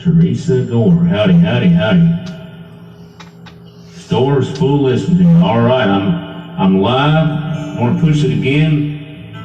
Teresa Gore. Howdy, howdy, howdy. Store's full listening. All right, I'm live. I want to push it again.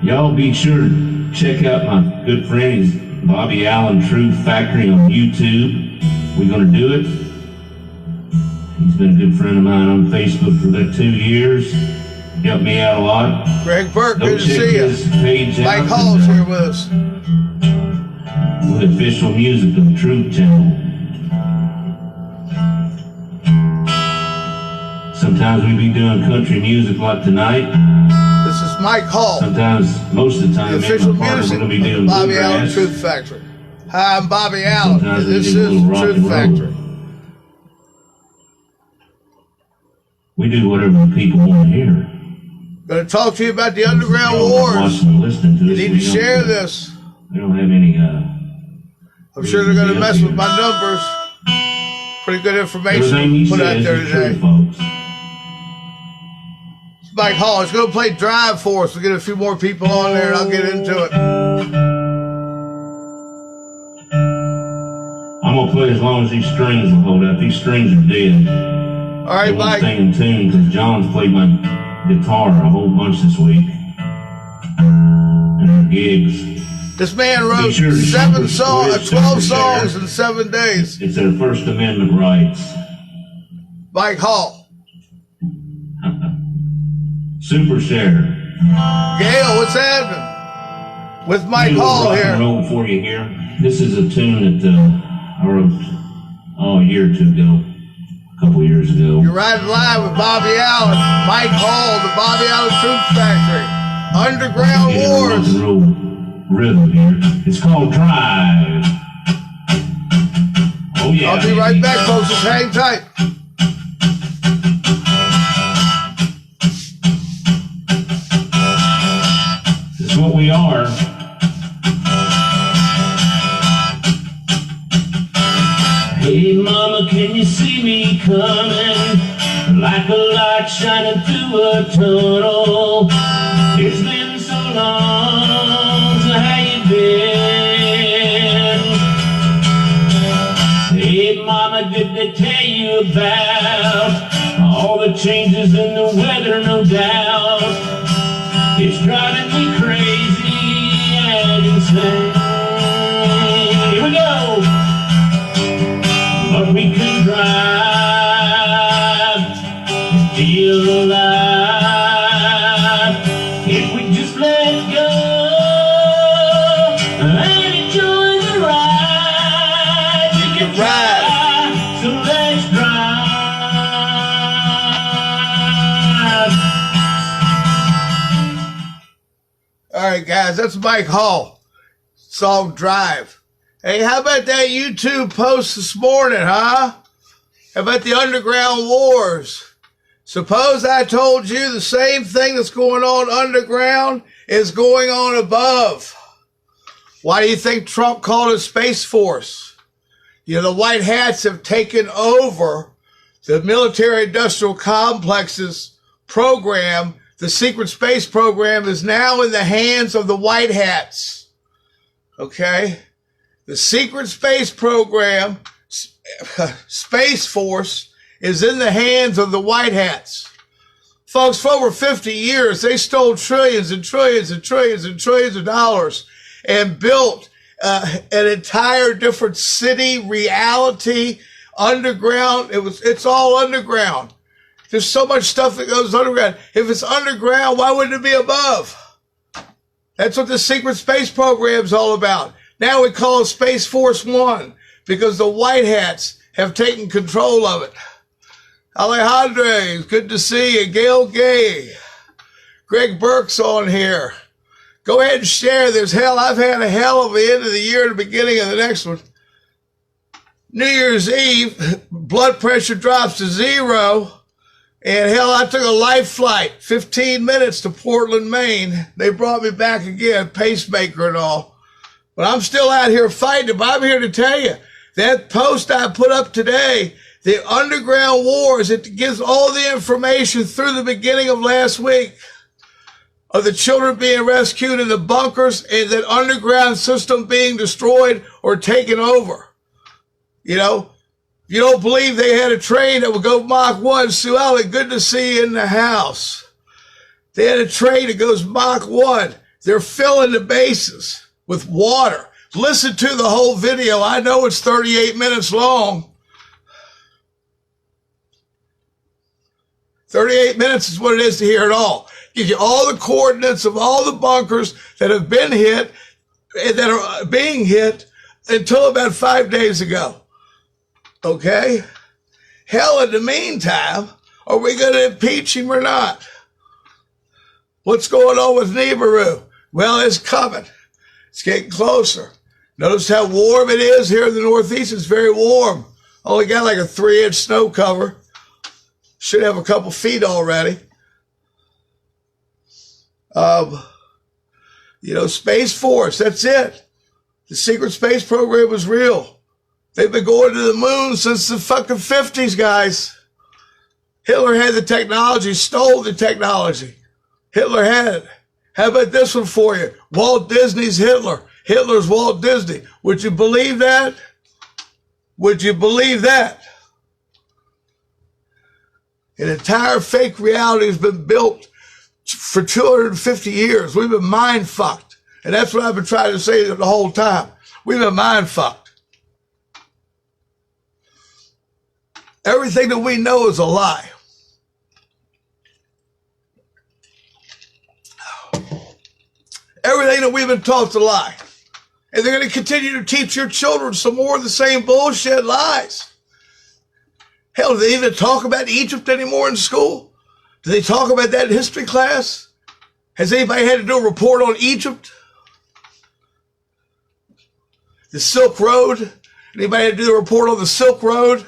Y'all be sure to check out my good friend, he's Bobby Allen Truth Factory on YouTube. We're going to do it. He's been a good friend of mine on Facebook for about 2 years. Helped me out a lot. Greg Burke, good to see you. Mike Hall's here with us. With official music of the Truth Channel. Sometimes we be doing country music like tonight. This is Mike Hall. Sometimes, most of the time, the official music we're going to be doing Bobby bluegrass. Allen Truth Factory. Hi, I'm Bobby Allen. Sometimes This we do a is little rock Truth and roll. Factory. We do whatever the people want to hear. Going to talk to you about the Underground Y'all Wars. watching and listening to You us. need to share this. We don't have any. I'm sure they're going to mess with my numbers. Pretty good information to put out there today. Folks. Mike Hall is going to play Drive for us. We'll get a few more people on there and I'll get into it. I'm going to play as long as these strings will hold out. These strings are dead. All right, Mike. Stay in tune because John's played my guitar a whole bunch this week. And our gigs. This man wrote 12 songs in 7 days. It's their First Amendment rights. Mike Hall. Super share. Gail, what's happening? With Mike Hall here. Roll for you here. This is a tune that I wrote a year or two ago. A couple years ago. You're riding live with Bobby Allen. Mike Hall, the Bobby Allen Truth Factory. Underground Wars. Rock and roll rhythm here. It's called Drive. Oh yeah. I'll be right back, folks. Just hang tight. This is what we are. Hey mama, can you see me coming? Like a light shining through a tunnel. It's been so long, so how you been? Hey mama, did they tell you about all the changes in the weather? No doubt. It's driving me crazy and insane. Here we go. But we can drive and feel alive if we just let go and enjoy the ride. You can ride. So let's drive. All right, guys, that's Mike Hall. Song Drive. Hey, how about that YouTube post this morning, huh? How about the Underground Wars? Suppose I told you the same thing that's going on underground is going on above. Why do you think Trump called it Space Force? You know, the white hats have taken over the military-industrial complexes program. The secret space program is now in the hands of the white hats. Okay? The secret space program, Space Force, is in the hands of the white hats. Folks, for over 50 years, they stole trillions and trillions and trillions and trillions of dollars and built an entire different city, reality, underground. It's all underground. There's so much stuff that goes underground. If it's underground, why wouldn't it be above? That's what the secret space program is all about. Now we call it Space Force One because the white hats have taken control of it. Alejandro, good to see you. Gail Gay. Greg Burke's on here. Go ahead and share. I've had a hell of the end of the year and the beginning of the next one. New Year's Eve, blood pressure drops to 0. And hell, I took a life flight, 15 minutes to Portland, Maine. They brought me back again, pacemaker and all. But I'm still out here fighting it. But I'm here to tell you, that post I put up today, the Underground Wars, it gives all the information through the beginning of last week of the children being rescued in the bunkers and that underground system being destroyed or taken over. You know, if you don't believe they had a train that would go Mach 1, Sue Ellen, good to see you in the house. They had a train that goes Mach 1. They're filling the bases with water. Listen to the whole video. I know it's 38 minutes long. 38 minutes is what it is to hear it all. Gives you all the coordinates of all the bunkers that have been hit and that are being hit until about 5 days ago. Okay? Hell, in the meantime, are we going to impeach him or not? What's going on with Nibiru? Well, it's coming. It's getting closer. Notice how warm it is here in the Northeast. It's very warm. Only got like a 3-inch snow cover. Should have a couple feet already. You know, Space Force, that's it. The secret space program was real. They've been going to the moon since the fucking 50s, guys. Hitler had the technology, stole the technology. Hitler had it. How about this one for you? Walt Disney's Hitler. Hitler's Walt Disney. Would you believe that? Would you believe that? An entire fake reality has been built for 250 years. We've been mind fucked. And that's what I've been trying to say the whole time. We've been mind fucked. Everything that we know is a lie. Everything that we've been taught is a lie. And they're going to continue to teach your children some more of the same bullshit lies. Hell, do they even talk about Egypt anymore in school? Do they talk about that in history class? Has anybody had to do a report on Egypt? The Silk Road? Anybody had to do a report on the Silk Road?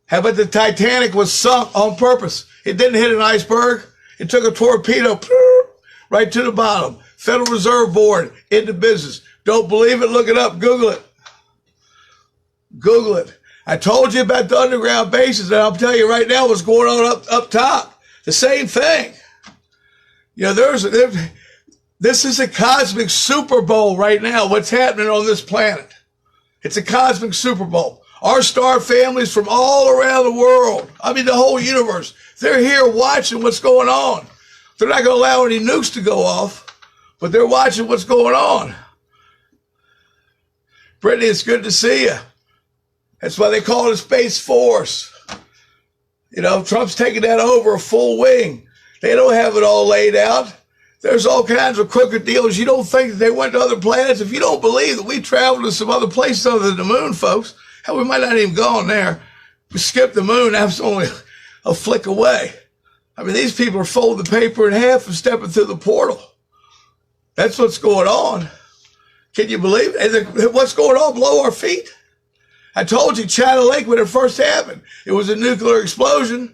How about the Titanic was sunk on purpose? It didn't hit an iceberg. It took a torpedo right to the bottom. Federal Reserve Board into business. Don't believe it? Look it up. Google it. Google it. I told you about the underground bases, and I'll tell you right now what's going on up top. The same thing. You know, this is a cosmic Super Bowl right now, what's happening on this planet. It's a cosmic Super Bowl. Our star families from all around the world, I mean the whole universe, they're here watching what's going on. They're not going to allow any nukes to go off, but they're watching what's going on. Brittany, it's good to see you. That's why they call it a Space Force. You know, Trump's taking that over a full wing. They don't have it all laid out. There's all kinds of crooked deals. You don't think that they went to other planets? If you don't believe that we traveled to some other places other than the moon, folks, hell, we might not even gone there. We skipped the moon. That's only a flick away. I mean, these people are folding the paper in half and stepping through the portal. That's what's going on. Can you believe it? And what's going on below our feet? I told you, China Lake, when it first happened, it was a nuclear explosion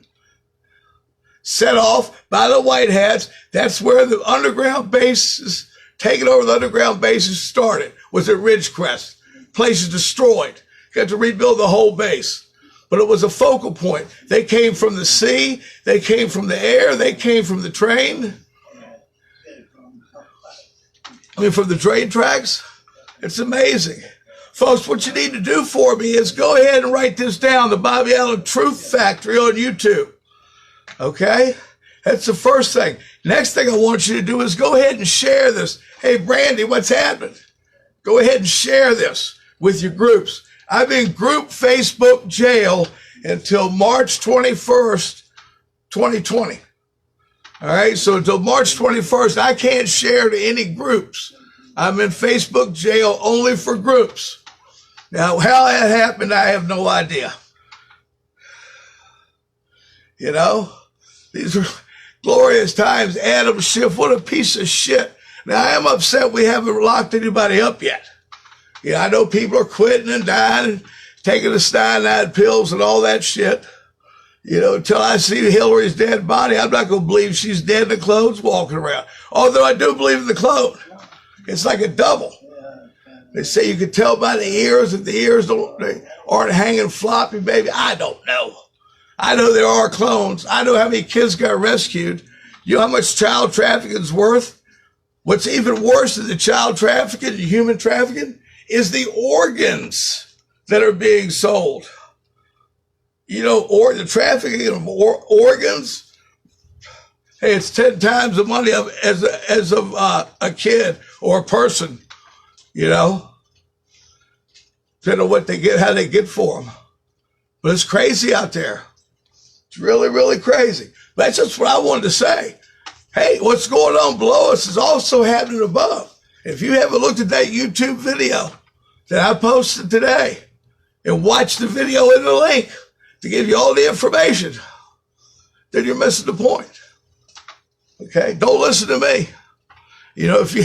set off by the White Hats. That's where the underground bases, taking over the underground bases started, was at Ridgecrest. Place is destroyed. Got to rebuild the whole base. But it was a focal point. They came from the sea. They came from the air. They came from the train. I mean, from the train tracks. It's amazing. Folks, what you need to do for me is go ahead and write this down, the Bobby Allen Truth Factory on YouTube. Okay? That's the first thing. Next thing I want you to do is go ahead and share this. Hey, Brandy, what's happening? Go ahead and share this with your groups. I'm in group Facebook jail until March 21st, 2020. All right? So until March 21st, I can't share to any groups. I'm in Facebook jail only for groups. Now, how that happened, I have no idea. You know, these are glorious times. Adam Schiff, what a piece of shit. Now, I am upset we haven't locked anybody up yet. Yeah, I know people are quitting and dying and taking the cyanide pills and all that shit. You know, until I see Hillary's dead body, I'm not going to believe she's dead in the clothes walking around. Although I do believe in the clone. It's like a double. They say you can tell by the ears if the ears aren't hanging floppy, baby. I don't know. I know there are clones. I know how many kids got rescued. You know how much child trafficking is worth? What's even worse than the child trafficking and human trafficking is the organs that are being sold. Or the trafficking of organs. Hey, it's 10 times the money as of a kid or a person, depending on what they get, how they get for them. But it's crazy out there. It's really, really crazy. That's just what I wanted to say. Hey, what's going on below us is also happening above. If you haven't looked at that YouTube video that I posted today and watched the video in the link to give you all the information, then you're missing the point. Okay? Don't listen to me. If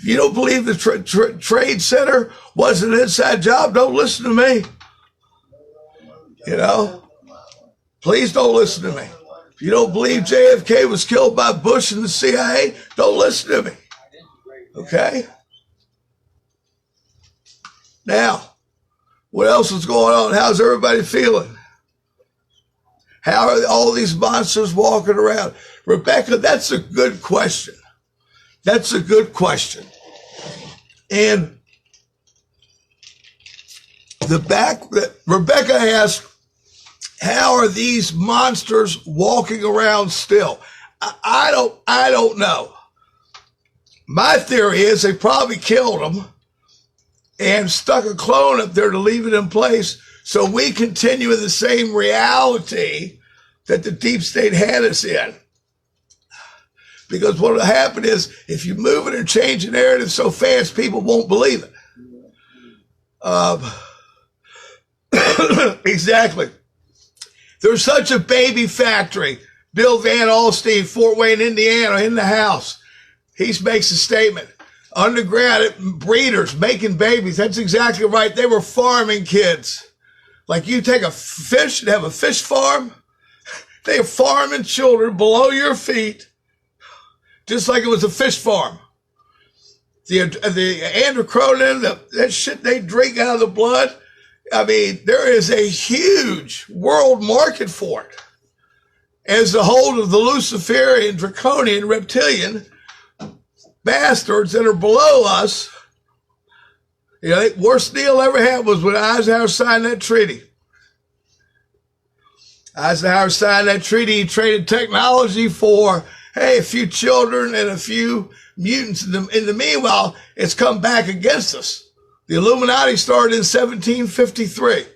you don't believe the Trade Center was an inside job, don't listen to me. Please don't listen to me. If you don't believe JFK was killed by Bush and the CIA, don't listen to me. Okay? Now, what else is going on? How's everybody feeling? How are all these monsters walking around? Rebecca, that's a good question. That's a good question. And Rebecca asked, how are these monsters walking around still? I don't know. My theory is they probably killed them and stuck a clone up there to leave it in place so we continue in the same reality that the deep state had us in. Because what will happen is if you move it and change the narrative so fast, people won't believe it. Exactly. There's such a baby factory. Bill Van Alstine, Fort Wayne, Indiana, in the house. He makes a statement. Underground breeders making babies. That's exactly right. They were farming kids. Like you take a fish and have a fish farm. They are farming children below your feet, just like it was a fish farm. The androchronin, that shit they drink out of the blood. I mean, there is a huge world market for it. As the hold of the Luciferian, Draconian, Reptilian bastards that are below us, the worst deal ever had was when Eisenhower signed that treaty. Eisenhower signed that treaty. He traded technology for, a few children and a few mutants. In the meanwhile, it's come back against us. The Illuminati started in 1753.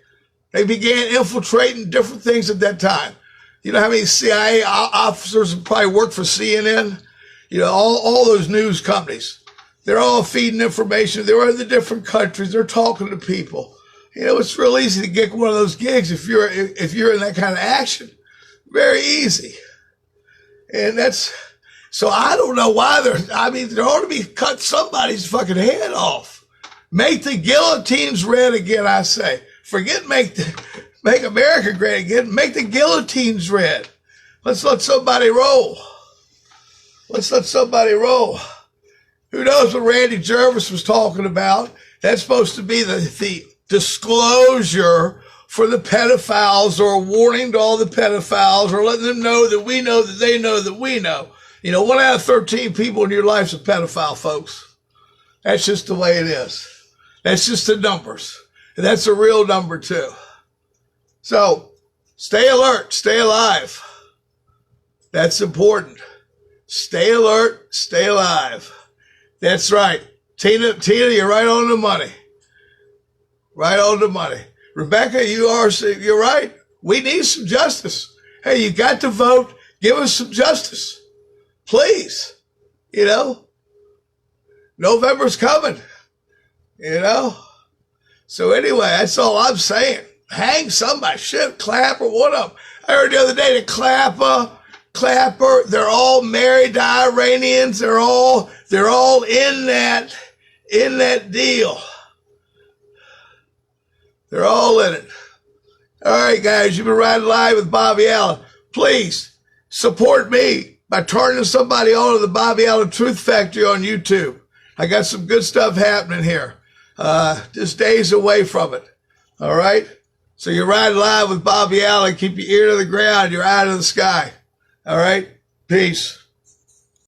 They began infiltrating different things at that time. You know how many CIA officers probably worked for CNN? All those news companies. They're all feeding information. They're in the different countries. They're talking to people. It's real easy to get one of those gigs if you're in that kind of action. Very easy. And so I don't know why there ought to be cut somebody's fucking head off. Make the guillotines red again, I say. Forget make America great again. Make the guillotines red. Let's let somebody roll. Let's let somebody roll. Who knows what Randy Jervis was talking about? That's supposed to be the disclosure for the pedophiles, or a warning to all the pedophiles, or letting them know that we know that they know that we know. 1 out of 13 people in your life's a pedophile, folks. That's just the way it is. That's just the numbers. And that's a real number too. So stay alert, stay alive. That's important. Stay alert, stay alive. That's right. Tina, you're right on the money. Right on the money. Rebecca, you're right. We need some justice. Hey, you got to vote. Give us some justice. Please. November's coming. So anyway, that's all I'm saying. Hang somebody. Shit, Clapper, what up? I heard the other day that Clapper, they're all married to Iranians. They're all in that deal. They're all in it. All right, guys, you've been riding live with Bobby Allen. Please support me by turning somebody on to the Bobby Allen Truth Factory on YouTube. I got some good stuff happening here. Just days away from it. All right? So you're riding live with Bobby Allen. Keep your ear to the ground, your eye to the sky. All right? Peace.